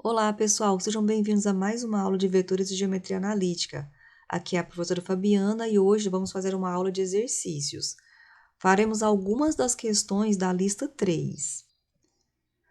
Olá, pessoal, sejam bem-vindos a mais uma aula de vetores e geometria analítica. Aqui é a professora Fabiana e hoje vamos fazer uma aula de exercícios. Faremos algumas das questões da lista 3.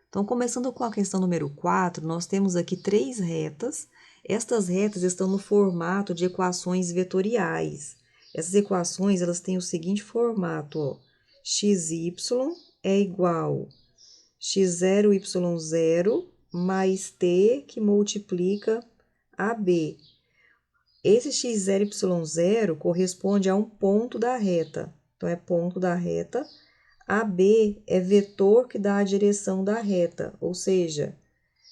Então, começando com a questão número 4, nós temos aqui três retas. Estas retas estão no formato de equações vetoriais. Essas equações, elas têm o seguinte formato, ó. xy é igual x0, y0 mais t que multiplica AB. Esse x0, y0 corresponde a um ponto da reta. Então, é ponto da reta. AB é vetor que dá a direção da reta, ou seja,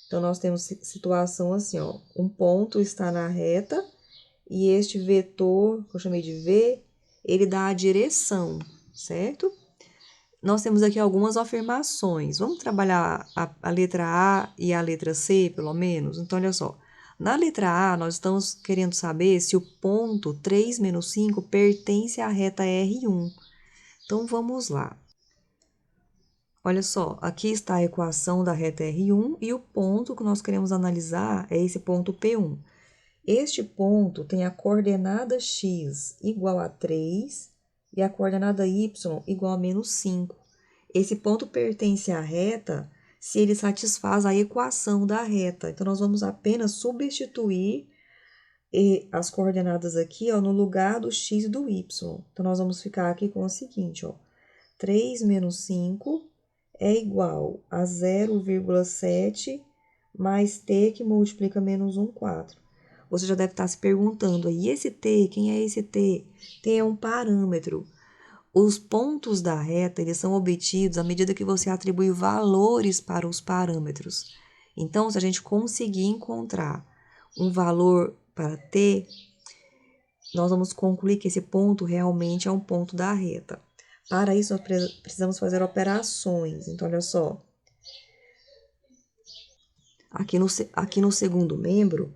então nós temos situação assim, ó, um ponto está na reta e este vetor, que eu chamei de V, ele dá a direção, certo? Nós temos aqui algumas afirmações. Vamos trabalhar a letra A e a letra C, pelo menos? Então, olha só. Na letra A, nós estamos querendo saber se o ponto 3 menos 5 pertence à reta R1. Então, vamos lá. Olha só, aqui está a equação da reta R1 e o ponto que nós queremos analisar é esse ponto P1. Este ponto tem a coordenada x igual a 3 e a coordenada y igual a menos 5. Esse ponto pertence à reta se ele satisfaz a equação da reta. Então, nós vamos apenas substituir as coordenadas aqui, ó, no lugar do x e do y. Então, nós vamos ficar aqui com o seguinte, ó. 3 menos 5 é igual a 0,7 mais t que multiplica menos 1, 4. Você já deve estar se perguntando aí, esse t, quem é esse t? T é um parâmetro. Os pontos da reta, eles são obtidos à medida que você atribui valores para os parâmetros. Então, se a gente conseguir encontrar um valor para t, nós vamos concluir que esse ponto realmente é um ponto da reta. Para isso, nós precisamos fazer operações. Então, olha só. Aqui no segundo membro,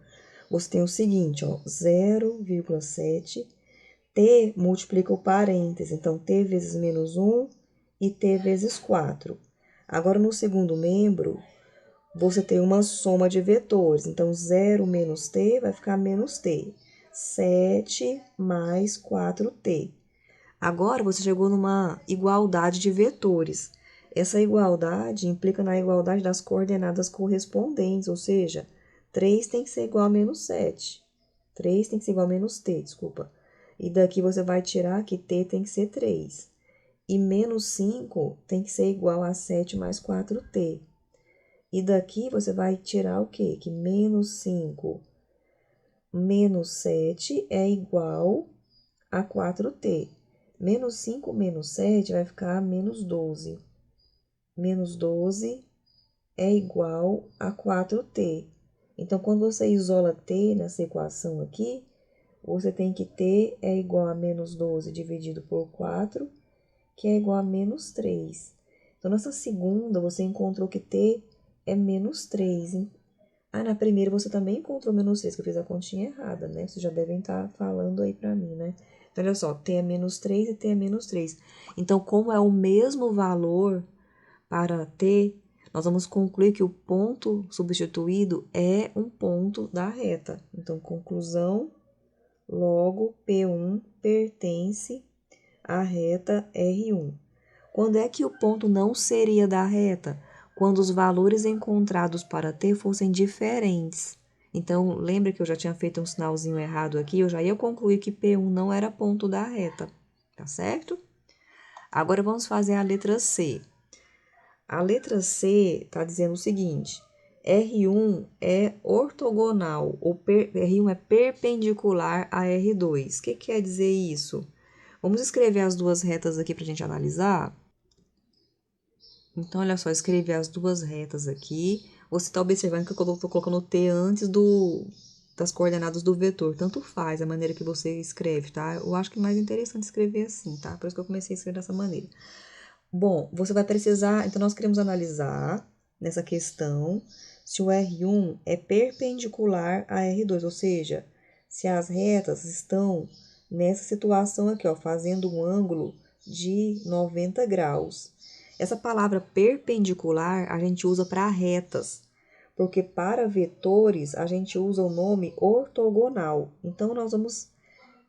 você tem o seguinte, ó, 0,7. T multiplica o parêntese, então, t vezes menos 1 e t vezes 4. Agora, no segundo membro, você tem uma soma de vetores. Então, 0 menos t vai ficar menos t. 7 mais 4t. Agora, você chegou numa igualdade de vetores. Essa igualdade implica na igualdade das coordenadas correspondentes, ou seja, 3 tem que ser igual a menos 7. 3 tem que ser igual a menos t, desculpa. E daqui você vai tirar que t tem que ser 3. E menos 5 tem que ser igual a 7 mais 4t. E daqui você vai tirar o quê? Que menos 5 menos 7 é igual a 4t. Menos 5 menos 7 vai ficar menos 12. Menos 12 é igual a 4t. Então, quando você isola t nessa equação aqui, você tem que t é igual a menos 12 dividido por 4, que é igual a menos 3. Então, nessa segunda, você encontrou que t é menos 3. Ah, na primeira você também encontrou menos 3, que eu fiz a continha errada, né? Vocês já devem estar falando aí pra mim, né? Então, olha só, t é menos 3 e t é menos 3. Então, como é o mesmo valor para t, nós vamos concluir que o ponto substituído é um ponto da reta. Então, conclusão, logo, P1 pertence à reta R1. Quando é que o ponto não seria da reta? Quando os valores encontrados para t fossem diferentes. Então, lembra que eu já tinha feito um sinalzinho errado aqui? Eu já ia concluir que P1 não era ponto da reta, tá certo? Agora, vamos fazer a letra C. A letra C está dizendo o seguinte, R1 é ortogonal, ou R1 é perpendicular a R2. O que quer dizer isso? Vamos escrever as duas retas aqui para a gente analisar? Então, olha só, escrevi as duas retas aqui. Você está observando que eu estou colocando o T antes das coordenadas do vetor. Tanto faz a maneira que você escreve, tá? Eu acho que é mais interessante escrever assim, tá? Por isso que eu comecei a escrever dessa maneira. Bom, você vai precisar... Então, nós queremos analisar nessa questão se o R1 é perpendicular a R2, ou seja, se as retas estão nessa situação aqui, ó, fazendo um ângulo de 90 graus. Essa palavra perpendicular a gente usa para retas, Porque para vetores a gente usa o nome ortogonal. Então, nós vamos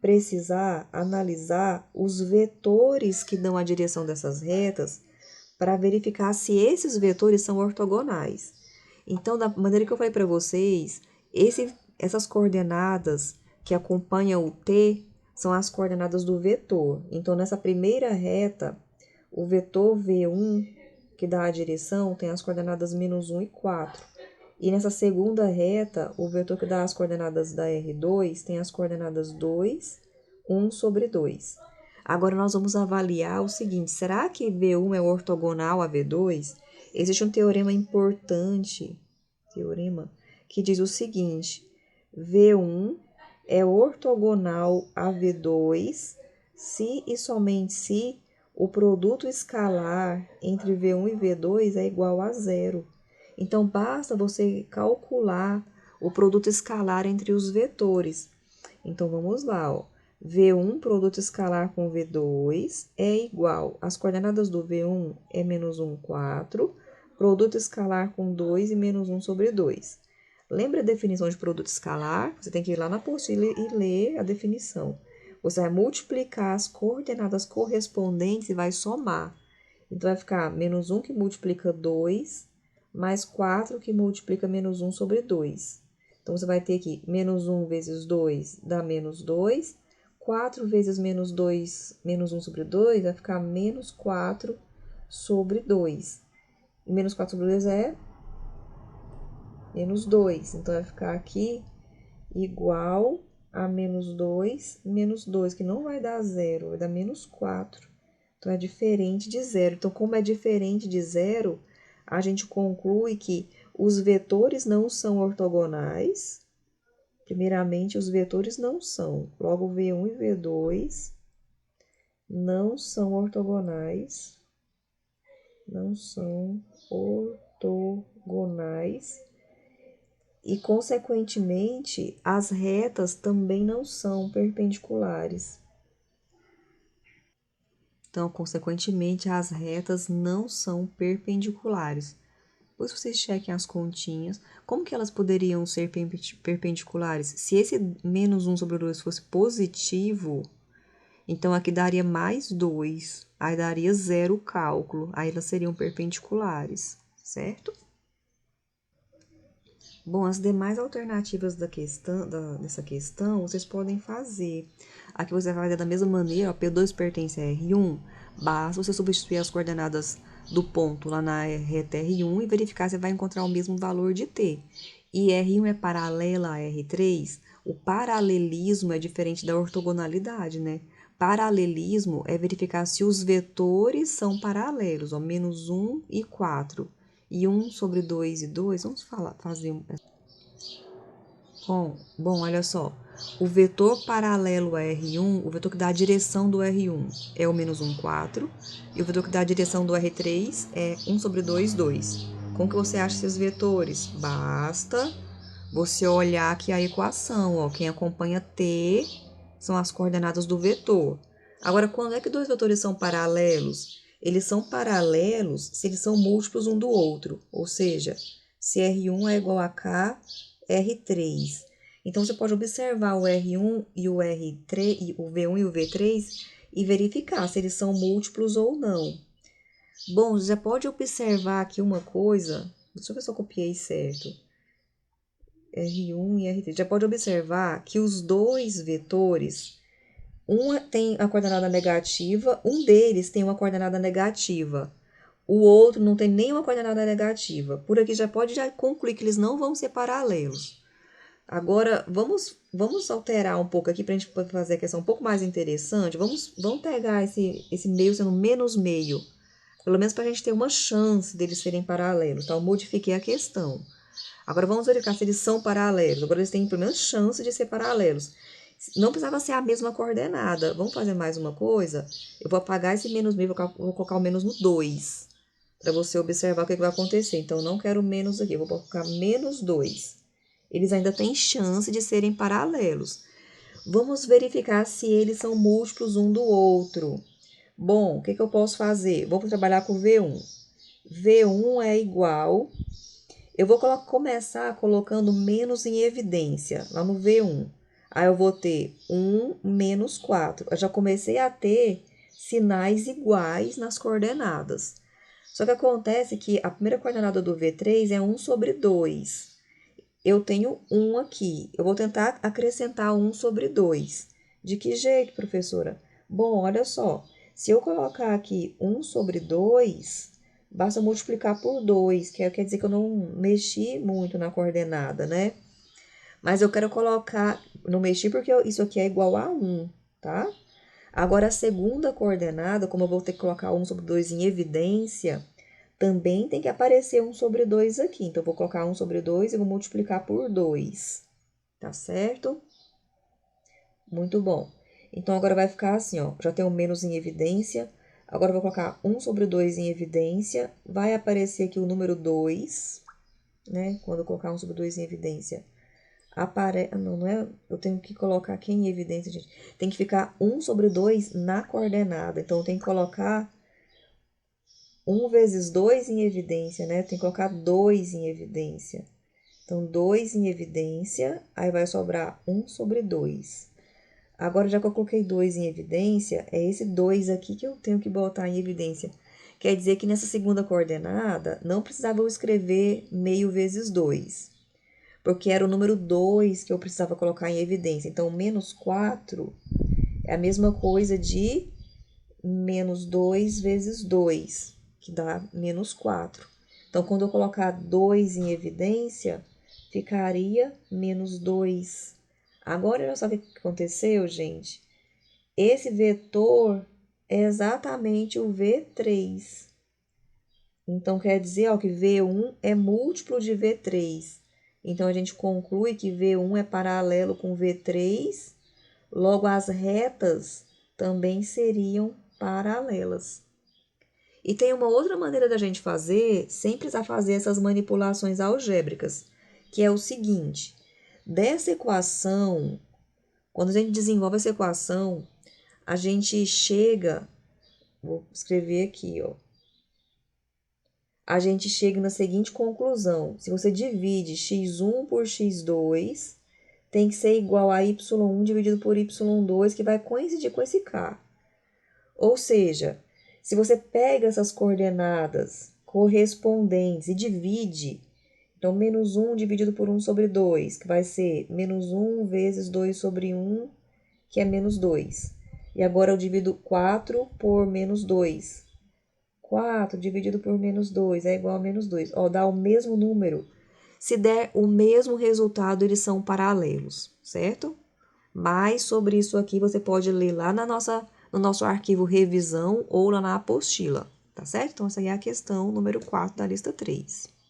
precisar analisar os vetores que dão a direção dessas retas para verificar se esses vetores são ortogonais. Então, da maneira que eu falei para vocês, essas coordenadas que acompanham o t são as coordenadas do vetor. Então, nessa primeira reta, o vetor V1, que dá a direção, tem as coordenadas -1 e 4. E nessa segunda reta, o vetor que dá as coordenadas da R2 tem as coordenadas 2, 1 sobre 2. Agora, nós vamos avaliar o seguinte, será que V1 é ortogonal a V2? Existe um teorema importante, que diz o seguinte, V1 é ortogonal a V2 se e somente se o produto escalar entre V1 e V2 é igual a zero. Então, basta você calcular o produto escalar entre os vetores. Então, vamos lá, ó. V1, produto escalar com V2, é igual, as coordenadas do V1 é -1, 4, produto escalar com 2 e -1 sobre 2. Lembra a definição de produto escalar? Você tem que ir lá na apostila e ler a definição. Você vai multiplicar as coordenadas correspondentes e vai somar. Então, vai ficar -1 que multiplica 2, mais 4 que multiplica -1 sobre 2. Então, você vai ter aqui -1 vezes 2 dá -2. 4 vezes -2, -1 sobre 2, vai ficar -4 sobre 2. E -4 sobre 2 é -2. Então, vai ficar aqui igual a -2, que não vai dar zero, vai dar -4. Então, é diferente de zero. Então, como é diferente de zero, a gente conclui que os vetores não são ortogonais. Primeiramente, os vetores não são. Logo, V1 e V2 não são ortogonais. Não são ortogonais. E, consequentemente, as retas também não são perpendiculares. Então, consequentemente, as retas não são perpendiculares. Depois vocês chequem as continhas. Como que elas poderiam ser perpendiculares? Se esse -1 sobre 2 fosse positivo, então aqui daria mais 2. Aí daria zero o cálculo. Aí elas seriam perpendiculares, certo? Bom, as demais alternativas dessa questão, vocês podem fazer. Aqui você vai fazer da mesma maneira, ó, P2 pertence a R1, basta você substituir as coordenadas do ponto lá na reta R1 e verificar se vai encontrar o mesmo valor de T. E R1 é paralela a R3, o paralelismo é diferente da ortogonalidade, né? Paralelismo é verificar se os vetores são paralelos, ó, -1 e 4. E 1 sobre 2 e 2, vamos fazer um... Bom, olha só. O vetor paralelo a R1, o vetor que dá a direção do R1 é o -1, 4. E o vetor que dá a direção do R3 é 1 sobre 2, 2. Como que você acha esses vetores? Basta você olhar aqui a equação, ó. Quem acompanha T são as coordenadas do vetor. Agora, quando é que dois vetores são paralelos? Eles são paralelos se eles são múltiplos um do outro, ou seja, se R1 é igual a K, R3. Então, você pode observar o R1 e o R3, o V1 e o V3 e verificar se eles são múltiplos ou não. Bom, já pode observar aqui uma coisa, deixa eu ver se eu copiei certo. R1 e R3. Já pode observar que os dois vetores, um tem a coordenada negativa, um deles tem uma coordenada negativa. O outro não tem nenhuma coordenada negativa. Por aqui já pode concluir que eles não vão ser paralelos. Agora, vamos alterar um pouco aqui para a gente fazer a questão um pouco mais interessante. Vamos pegar esse meio sendo menos meio. Pelo menos para a gente ter uma chance deles serem paralelos. Então, eu modifiquei a questão. Agora, vamos verificar se eles são paralelos. Agora, eles têm pelo menos chance de ser paralelos. Não precisava ser a mesma coordenada. Vamos fazer mais uma coisa? Eu vou apagar esse menos meio, vou colocar o menos no 2. Para você observar o que vai acontecer. Então, eu não quero menos aqui, eu vou colocar menos 2. Eles ainda têm chance de serem paralelos. Vamos verificar se eles são múltiplos um do outro. Bom, o que eu posso fazer? Vamos trabalhar com V1. V1 é igual... Eu vou começar colocando menos em evidência, lá no V1. Aí eu vou ter 1 menos 4. Eu já comecei a ter sinais iguais nas coordenadas. Só que acontece que a primeira coordenada do V3 é 1 sobre 2. Eu tenho 1 aqui. Eu vou tentar acrescentar 1 sobre 2. De que jeito, professora? Bom, olha só. Se eu colocar aqui 1 sobre 2, basta multiplicar por 2, que quer dizer que eu não mexi muito na coordenada, né? Mas eu quero colocar, não mexi porque isso aqui é igual a 1, tá? Agora, a segunda coordenada, como eu vou ter que colocar 1 sobre 2 em evidência, também tem que aparecer 1 sobre 2 aqui. Então, eu vou colocar 1 sobre 2 e vou multiplicar por 2, tá certo? Muito bom. Então, agora vai ficar assim, ó, já tem um menos em evidência. Agora, eu vou colocar 1 sobre 2 em evidência. Vai aparecer aqui o número 2, né? Quando eu colocar 1 sobre 2 em evidência, não é... Eu tenho que colocar aqui em evidência, gente. Tem que ficar 1 sobre 2 na coordenada. Então, eu tenho que colocar 1 vezes 2 em evidência, né? Tem que colocar 2 em evidência. Então, 2 em evidência, aí vai sobrar 1 sobre 2. Agora, já que eu coloquei 2 em evidência, é esse 2 aqui que eu tenho que botar em evidência. Quer dizer que nessa segunda coordenada, não precisava eu escrever meio vezes 2, porque era o número 2 que eu precisava colocar em evidência. Então, menos 4 é a mesma coisa de menos 2 vezes 2, que dá menos 4. Então, quando eu colocar 2 em evidência, ficaria menos 2. Agora, olha só o que aconteceu, gente. Esse vetor é exatamente o V3. Então, quer dizer, ó, que V1 é múltiplo de V3. Então, a gente conclui que V1 é paralelo com V3, logo as retas também seriam paralelas. E tem uma outra maneira da gente fazer, sem precisar fazer essas manipulações algébricas, que é o seguinte: dessa equação, quando a gente desenvolve essa equação, a gente chega, vou escrever aqui, ó. A gente chega na seguinte conclusão: se você divide x1 por x2, tem que ser igual a y1 dividido por y2, que vai coincidir com esse k. Ou seja, se você pega essas coordenadas correspondentes e divide, então, menos 1 dividido por 1 sobre 2, que vai ser menos 1 vezes 2 sobre 1, que é menos 2. E agora eu divido 4 por menos 2. 4 dividido por menos 2 é igual a menos 2. Ó, dá o mesmo número. Se der o mesmo resultado, eles são paralelos, certo? Mais sobre isso aqui você pode ler lá no nosso arquivo revisão ou lá na apostila, tá certo? Então, essa aí é a questão número 4 da lista 3.